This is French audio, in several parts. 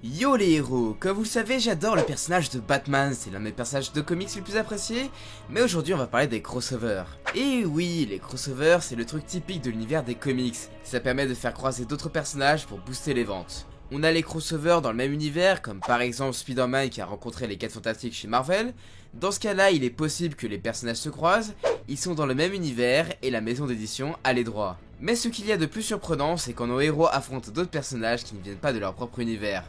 Yo les héros, comme vous le savez j'adore le personnage de Batman, c'est l'un de mes personnages de comics les plus appréciés, mais aujourd'hui on va parler des crossovers. Et oui, les crossovers c'est le truc typique de l'univers des comics, ça permet de faire croiser d'autres personnages pour booster les ventes. On a les crossovers dans le même univers, comme par exemple Spider-Man qui a rencontré les 4 Fantastiques chez Marvel. Dans ce cas là il est possible que les personnages se croisent, ils sont dans le même univers et la maison d'édition a les droits. Mais ce qu'il y a de plus surprenant c'est quand nos héros affrontent d'autres personnages qui ne viennent pas de leur propre univers.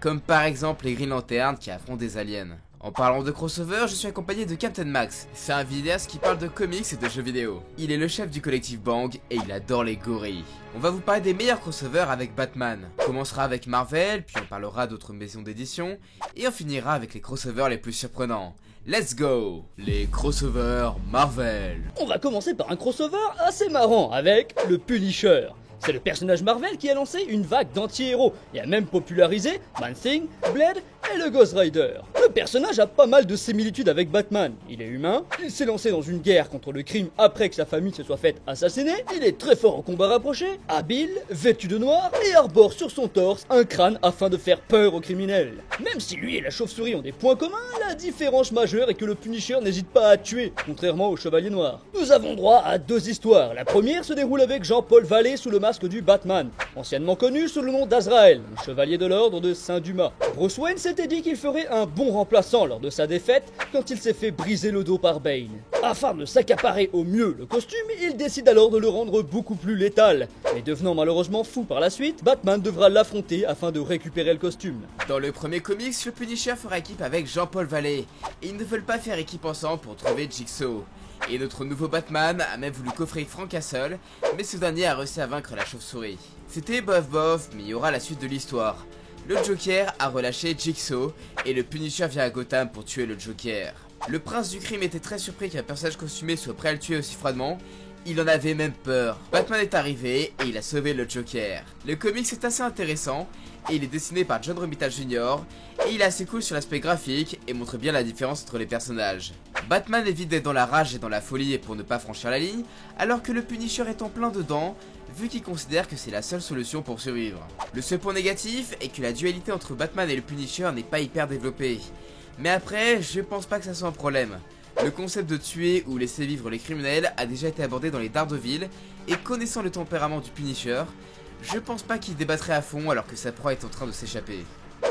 Comme par exemple les Green Lantern qui affrontent des aliens. En parlant de crossover, je suis accompagné de Captain Max. C'est un vidéaste qui parle de comics et de jeux vidéo. Il est le chef du collectif Bang et il adore les gorilles. On va vous parler des meilleurs crossovers avec Batman. On commencera avec Marvel, puis on parlera d'autres maisons d'édition, et on finira avec les crossovers les plus surprenants. Let's go! Les crossovers Marvel. On va commencer par un crossover assez marrant avec le Punisher. C'est le personnage Marvel qui a lancé une vague d'anti-héros et a même popularisé Man-Thing, Blade et le Ghost Rider. Le personnage a pas mal de similitudes avec Batman. Il est humain, il s'est lancé dans une guerre contre le crime après que sa famille se soit faite assassiner, il est très fort au combat rapproché, habile, vêtu de noir et arbore sur son torse un crâne afin de faire peur aux criminels. Même si lui et la chauve-souris ont des points communs, la différence majeure est que le Punisher n'hésite pas à tuer, contrairement au Chevalier Noir. Nous avons droit à deux histoires. La première se déroule avec Jean-Paul Vallée sous le masque du Batman, anciennement connu sous le nom d'Azrael, le chevalier de l'ordre de Saint-Dumas. Bruce Wayne s'était dit qu'il ferait un bon remplaçant lors de sa défaite quand il s'est fait briser le dos par Bane. Afin de s'accaparer au mieux le costume, il décide alors de le rendre beaucoup plus létal. Mais devenant malheureusement fou par la suite, Batman devra l'affronter afin de récupérer le costume. Dans le premier comics, le Punisher fera équipe avec Jean-Paul Vallée, et ils ne veulent pas faire équipe ensemble pour trouver Jigsaw. Et notre nouveau Batman a même voulu coffrer Frank Castle, mais ce dernier a réussi à vaincre la chauve-souris. C'était bof, mais il y aura la suite de l'histoire. Le Joker a relâché Jigsaw, et le Punisher vient à Gotham pour tuer le Joker. Le prince du crime était très surpris qu'un personnage costumé soit prêt à le tuer aussi froidement. Il en avait même peur. Batman est arrivé et il a sauvé le Joker. Le comics est assez intéressant et il est dessiné par John Romita Jr. et il est assez cool sur l'aspect graphique et montre bien la différence entre les personnages. Batman évite d'être dans la rage et dans la folie pour ne pas franchir la ligne, alors que le Punisher est en plein dedans, vu qu'il considère que c'est la seule solution pour survivre. Le seul point négatif est que la dualité entre Batman et le Punisher n'est pas hyper développée. Mais après, je pense pas que ça soit un problème. Le concept de tuer ou laisser vivre les criminels a déjà été abordé dans les Daredevil, et connaissant le tempérament du Punisher, je pense pas qu'il débattrait à fond alors que sa proie est en train de s'échapper.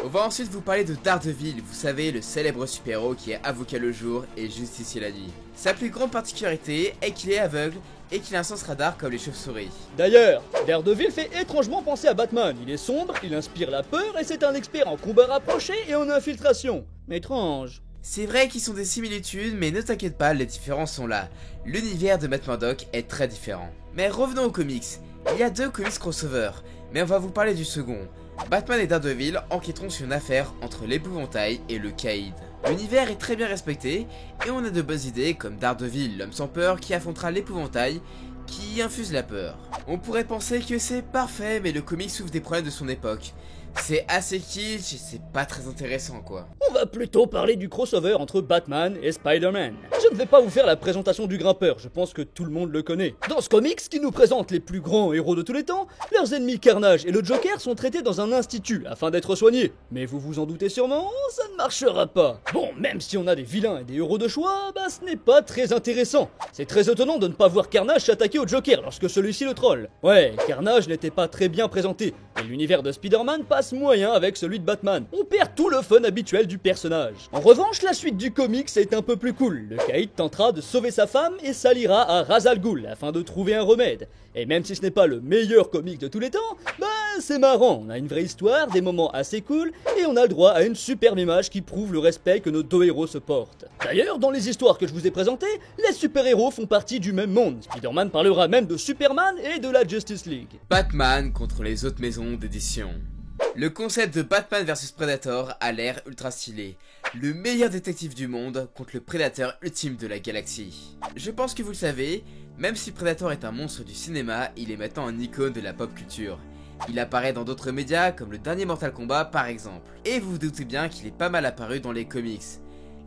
On va ensuite vous parler de Daredevil, vous savez, le célèbre super-héros qui est avocat le jour et justicier la nuit. Sa plus grande particularité est qu'il est aveugle et qu'il a un sens radar comme les chauves-souris. D'ailleurs, Daredevil fait étrangement penser à Batman. Il est sombre, il inspire la peur et c'est un expert en combat rapproché et en infiltration. Étrange. C'est vrai qu'ils sont des similitudes, mais ne t'inquiète pas, les différences sont là. L'univers de Matt Murdock est très différent. Mais revenons aux comics. Il y a deux comics crossover, mais on va vous parler du second. Batman et Daredevil enquêteront sur une affaire entre l'épouvantail et le caïd. L'univers est très bien respecté, et on a de bonnes idées comme Daredevil, l'homme sans peur qui affrontera l'épouvantail, qui infuse la peur. On pourrait penser que c'est parfait, mais le comic souffre des problèmes de son époque. C'est assez kitsch et c'est pas très intéressant quoi. On va plutôt parler du crossover entre Batman et Spider-Man. Je ne vais pas vous faire la présentation du grimpeur, je pense que tout le monde le connaît. Dans ce comics qui nous présente les plus grands héros de tous les temps, leurs ennemis Carnage et le Joker sont traités dans un institut afin d'être soignés. Mais vous vous en doutez sûrement, ça ne marchera pas. Bon, même si on a des vilains et des héros de choix, ce n'est pas très intéressant. C'est très étonnant de ne pas voir Carnage s'attaquer au Joker lorsque celui-ci le troll. Ouais, Carnage n'était pas très bien présenté, et l'univers de Spider-Man passe moyen avec celui de Batman. On perd tout le fun habituel du personnage. En revanche, la suite du comics est un peu plus cool. Le caïd tentera de sauver sa femme et s'alliera à Ra's al Ghul afin de trouver un remède. Et même si ce n'est pas le meilleur comic de tous les temps, c'est marrant. On a une vraie histoire, des moments assez cool et on a le droit à une superbe image qui prouve le respect que nos deux héros se portent. D'ailleurs, dans les histoires que je vous ai présentées, les super-héros font partie du même monde. Spider-Man parlera même de Superman et de la Justice League. Batman contre les autres maisons d'édition. Le concept de Batman vs Predator a l'air ultra stylé. Le meilleur détective du monde contre le prédateur ultime de la galaxie. Je pense que vous le savez, même si Predator est un monstre du cinéma, il est maintenant un icône de la pop culture. Il apparaît dans d'autres médias comme le dernier Mortal Kombat par exemple. Et vous vous doutez bien qu'il est pas mal apparu dans les comics.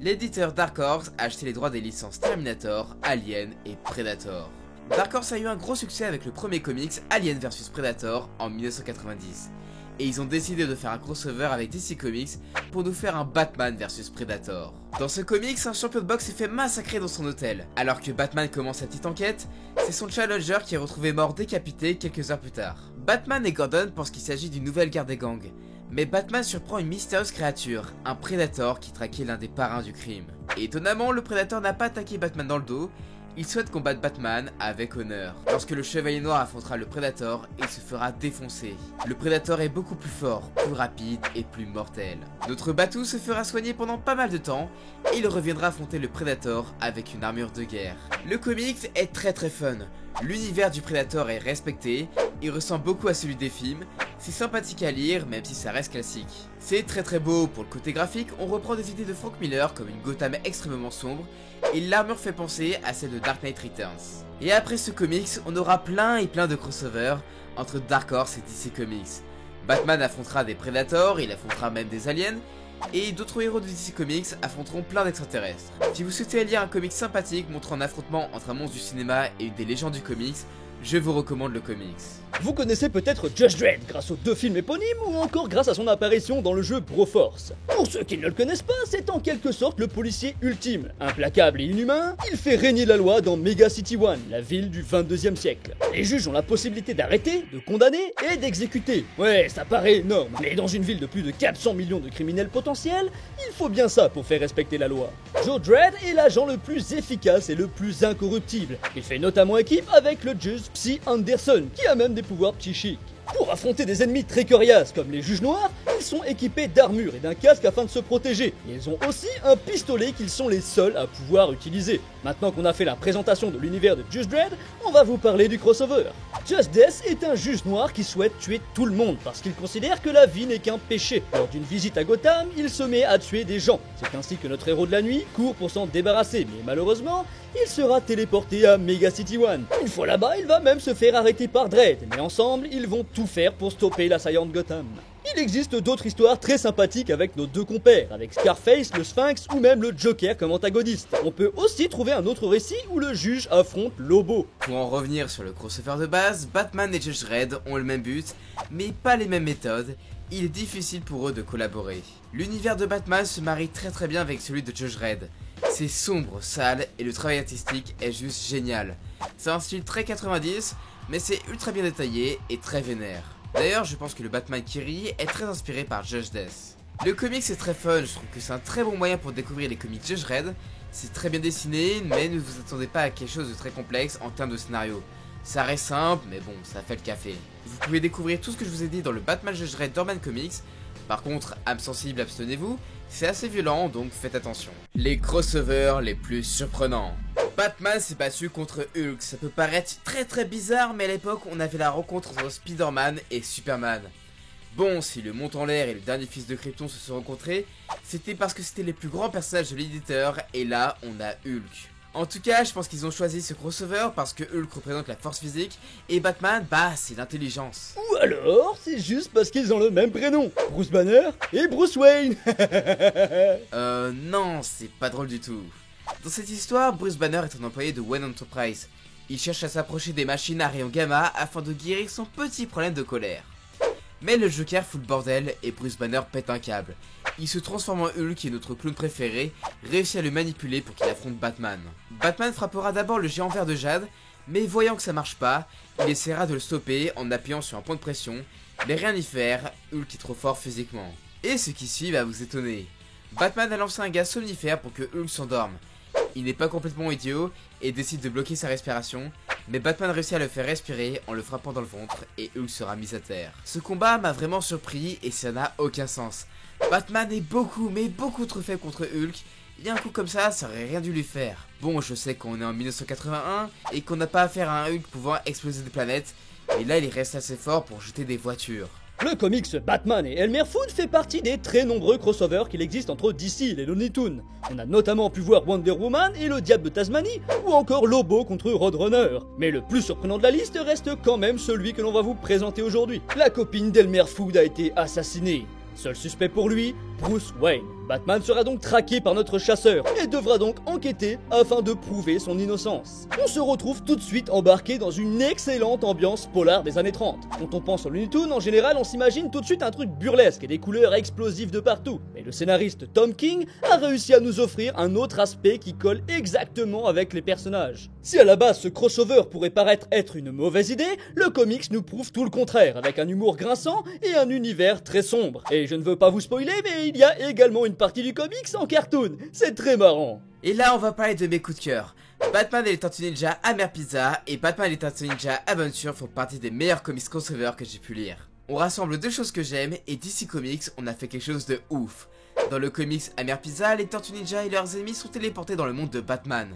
L'éditeur Dark Horse a acheté les droits des licences Terminator, Alien et Predator. Dark Horse a eu un gros succès avec le premier comics Alien vs Predator en 1990. et ils ont décidé de faire un crossover avec DC Comics pour nous faire un Batman vs Predator. Dans ce comics, un champion de boxe s'est fait massacrer dans son hôtel. Alors que Batman commence sa petite enquête, c'est son challenger qui est retrouvé mort décapité quelques heures plus tard. Batman et Gordon pensent qu'il s'agit d'une nouvelle guerre des gangs, mais Batman surprend une mystérieuse créature, un Predator qui traquait l'un des parrains du crime. Et étonnamment, le Predator n'a pas attaqué Batman dans le dos, il souhaite combattre Batman avec honneur. Lorsque le Chevalier Noir affrontera le Predator, il se fera défoncer. Le Predator est beaucoup plus fort, plus rapide et plus mortel. Notre Batou se fera soigner pendant pas mal de temps et il reviendra affronter le Predator avec une armure de guerre. Le comics est très fun. L'univers du Predator est respecté, il ressemble beaucoup à celui des films, c'est sympathique à lire même si ça reste classique. C'est très beau pour le côté graphique, on reprend des idées de Frank Miller comme une Gotham extrêmement sombre et l'armure fait penser à celle de Dark Knight Returns. Et après ce comics, on aura plein de crossovers entre Dark Horse et DC Comics. Batman affrontera des Predators, il affrontera même des aliens, et d'autres héros de DC Comics affronteront plein d'extraterrestres. Si vous souhaitez lire un comic sympathique montrant un affrontement entre un monstre du cinéma et une des légendes du comics, je vous recommande le comics. Vous connaissez peut-être Judge Dredd grâce aux 2 films éponymes ou encore grâce à son apparition dans le jeu Broforce. Pour ceux qui ne le connaissent pas, c'est en quelque sorte le policier ultime. Implacable et inhumain, il fait régner la loi dans Mega City One, la ville du 22e siècle. Les juges ont la possibilité d'arrêter, de condamner et d'exécuter. Ouais, ça paraît énorme, mais dans une ville de plus de 400 millions de criminels potentiels, il faut bien ça pour faire respecter la loi. Joe Dredd est l'agent le plus efficace et le plus incorruptible. Il fait notamment équipe avec le juge Psy Anderson, qui a même des pouvoirs psychiques. Pour affronter des ennemis très coriaces comme les juges noirs, ils sont équipés d'armure et d'un casque afin de se protéger. Et ils ont aussi un pistolet qu'ils sont les seuls à pouvoir utiliser. Maintenant qu'on a fait la présentation de l'univers de Judge Dredd, on va vous parler du crossover. Just Death est un juge noir qui souhaite tuer tout le monde parce qu'il considère que la vie n'est qu'un péché. Lors d'une visite à Gotham, il se met à tuer des gens. C'est ainsi que notre héros de la nuit court pour s'en débarrasser, mais malheureusement, il sera téléporté à Mega City One. Une fois là-bas, il va même se faire arrêter par Dredd, mais ensemble, ils vont tout faire pour stopper l'assaillant de Gotham. Il existe d'autres histoires très sympathiques avec nos 2 compères, avec Scarface, le Sphinx ou même le Joker comme antagoniste. On peut aussi trouver un autre récit où le juge affronte Lobo. Pour en revenir sur le crossover de base, Batman et Judge Dredd ont le même but, mais pas les mêmes méthodes. Il est difficile pour eux de collaborer. L'univers de Batman se marie très bien avec celui de Judge Dredd. C'est sombre, sale et le travail artistique est juste génial. C'est un style très 90, mais c'est ultra bien détaillé et très vénère. D'ailleurs, je pense que le Batman qui rit est très inspiré par Judge Death. Le comics est très fun, je trouve que c'est un très bon moyen pour découvrir les comics Judge Dredd. C'est très bien dessiné, mais ne vous attendez pas à quelque chose de très complexe en termes de scénario. Ça reste simple, mais bon, ça fait le café. Vous pouvez découvrir tout ce que je vous ai dit dans le Batman Judge Dredd d'Urban Comics. Par contre, âme sensible, abstenez-vous, c'est assez violent, donc faites attention. Les crossovers les plus surprenants. Batman s'est battu contre Hulk, ça peut paraître très bizarre, mais à l'époque on avait la rencontre entre Spider-Man et Superman. Bon, si le Mont en l'air et le dernier fils de Krypton se sont rencontrés, c'était parce que c'était les plus grands personnages de l'éditeur, et là on a Hulk. En tout cas, je pense qu'ils ont choisi ce crossover parce que Hulk représente la force physique et Batman, bah, c'est l'intelligence. Ou alors, c'est juste parce qu'ils ont le même prénom, Bruce Banner et Bruce Wayne. Non, c'est pas drôle du tout. Dans cette histoire, Bruce Banner est un employé de Wayne Enterprise. Il cherche à s'approcher des machines à rayon gamma afin de guérir son petit problème de colère. Mais le Joker fout le bordel et Bruce Banner pète un câble. Il se transforme en Hulk, qui est notre clown préféré, réussit à le manipuler pour qu'il affronte Batman. Batman frappera d'abord le géant vert de Jade, mais voyant que ça marche pas, il essaiera de le stopper en appuyant sur un point de pression, mais rien n'y faire, Hulk est trop fort physiquement. Et ce qui suit va vous étonner. Batman a lancé un gaz somnifère pour que Hulk s'endorme. Il n'est pas complètement idiot et décide de bloquer sa respiration, mais Batman réussit à le faire respirer en le frappant dans le ventre et Hulk sera mis à terre. Ce combat m'a vraiment surpris et ça n'a aucun sens. Batman est beaucoup trop faible contre Hulk, et un coup comme ça aurait rien dû lui faire. Bon, je sais qu'on est en 1981 et qu'on n'a pas affaire à un Hulk pouvant exploser des planètes, mais là il reste assez fort pour jeter des voitures. Le comics Batman et Elmer Fudd fait partie des très nombreux crossovers qu'il existe entre DC et les Looney Tunes. On a notamment pu voir Wonder Woman et le Diable de Tasmanie, ou encore Lobo contre Roadrunner. Mais le plus surprenant de la liste reste quand même celui que l'on va vous présenter aujourd'hui. La copine d'Elmer Fudd a été assassinée. Seul suspect pour lui, Bruce Wayne. Batman sera donc traqué par notre chasseur et devra donc enquêter afin de prouver son innocence. On se retrouve tout de suite embarqué dans une excellente ambiance polar des années 30. Quand on pense aux Looney Tunes, en général, on s'imagine tout de suite un truc burlesque et des couleurs explosives de partout. Mais le scénariste Tom King a réussi à nous offrir un autre aspect qui colle exactement avec les personnages. Si à la base ce crossover pourrait paraître être une mauvaise idée, le comics nous prouve tout le contraire, avec un humour grinçant et un univers très sombre. Et je ne veux pas vous spoiler, mais il y a également une partie du comics en cartoon, c'est très marrant. Et là, on va parler de mes coups de cœur. Batman et les Tortues Ninja Amer Pizza et Batman et les Tortues Ninja Adventure font partie des meilleurs comics crossover que j'ai pu lire. On rassemble deux choses que j'aime et DC Comics, on a fait quelque chose de ouf. Dans le comics Amer Pizza, les Tortues Ninja et leurs ennemis sont téléportés dans le monde de Batman.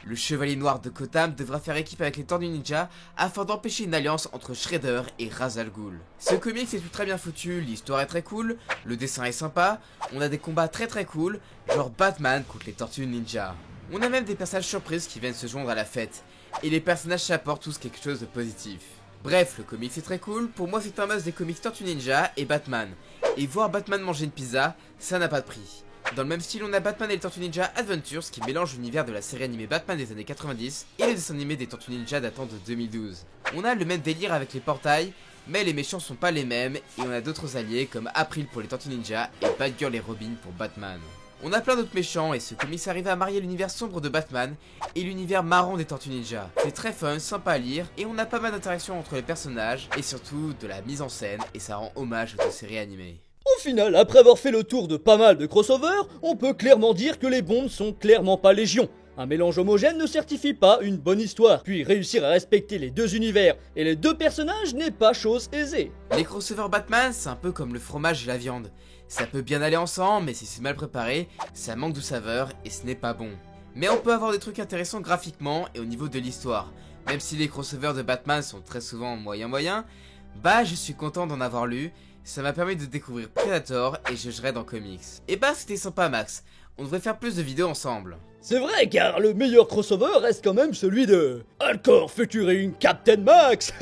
Le Chevalier Noir de Gotham devra faire équipe avec les Tortues Ninja afin d'empêcher une alliance entre Shredder et Ra's al Ghul. Ce comics est très bien foutu, l'histoire est très cool, le dessin est sympa, on a des combats très cool, genre Batman contre les Tortues Ninja. On a même des personnages surprises qui viennent se joindre à la fête, et les personnages apportent tous quelque chose de positif. Bref, le comics est très cool, pour moi c'est un must des comics Tortues Ninja et Batman. Et voir Batman manger une pizza, ça n'a pas de prix. Dans le même style, on a Batman et les Tortues Ninja Adventures qui mélange l'univers de la série animée Batman des années 90 et le dessin animé des Tortues Ninja datant de 2012. On a le même délire avec les portails, mais les méchants sont pas les mêmes et on a d'autres alliés comme April pour les Tortues Ninja et Batgirl et Robin pour Batman. On a plein d'autres méchants et ce comics arrive à marier l'univers sombre de Batman et l'univers marrant des Tortues Ninja. C'est très fun, sympa à lire et on a pas mal d'interactions entre les personnages et surtout de la mise en scène et ça rend hommage aux séries animées. Au final, après avoir fait le tour de pas mal de crossovers, on peut clairement dire que les bombes sont clairement pas légion. Un mélange homogène ne certifie pas une bonne histoire, puis réussir à respecter les deux univers et les deux personnages n'est pas chose aisée. Les crossovers Batman, c'est un peu comme le fromage et la viande. Ça peut bien aller ensemble, mais si c'est mal préparé, ça manque de saveur et ce n'est pas bon. Mais on peut avoir des trucs intéressants graphiquement et au niveau de l'histoire. Même si les crossovers de Batman sont très souvent moyen, bah je suis content d'en avoir lu. Ça m'a permis de découvrir Predator et Judge Dredd en comics. Et bah c'était sympa Max, on devrait faire plus de vidéos ensemble. C'est vrai car le meilleur crossover reste quand même celui de Alcor featuring Captain Max.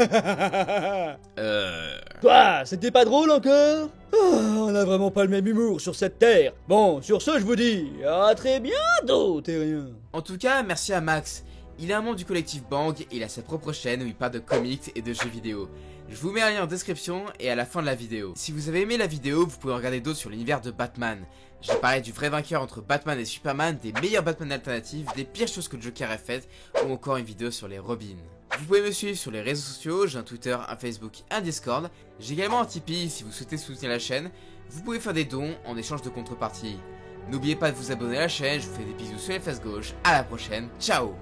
Quoi, c'était pas drôle encore? On a vraiment pas le même humour sur cette terre. Bon, sur ce je vous dis à très bientôt, terrien. En tout cas, merci à Max. Il est un membre du collectif Bang et il a sa propre chaîne où il parle de comics et de jeux vidéo. Je vous mets un lien en description et à la fin de la vidéo. Si vous avez aimé la vidéo, vous pouvez regarder d'autres sur l'univers de Batman. J'ai parlé du vrai vainqueur entre Batman et Superman, des meilleurs Batman alternatifs, des pires choses que le Joker a faites, ou encore une vidéo sur les Robins. Vous pouvez me suivre sur les réseaux sociaux, j'ai un Twitter, un Facebook, un Discord. J'ai également un Tipeee si vous souhaitez soutenir la chaîne. Vous pouvez faire des dons en échange de contrepartie. N'oubliez pas de vous abonner à la chaîne, je vous fais des bisous sur les fesses gauches. À la prochaine, ciao!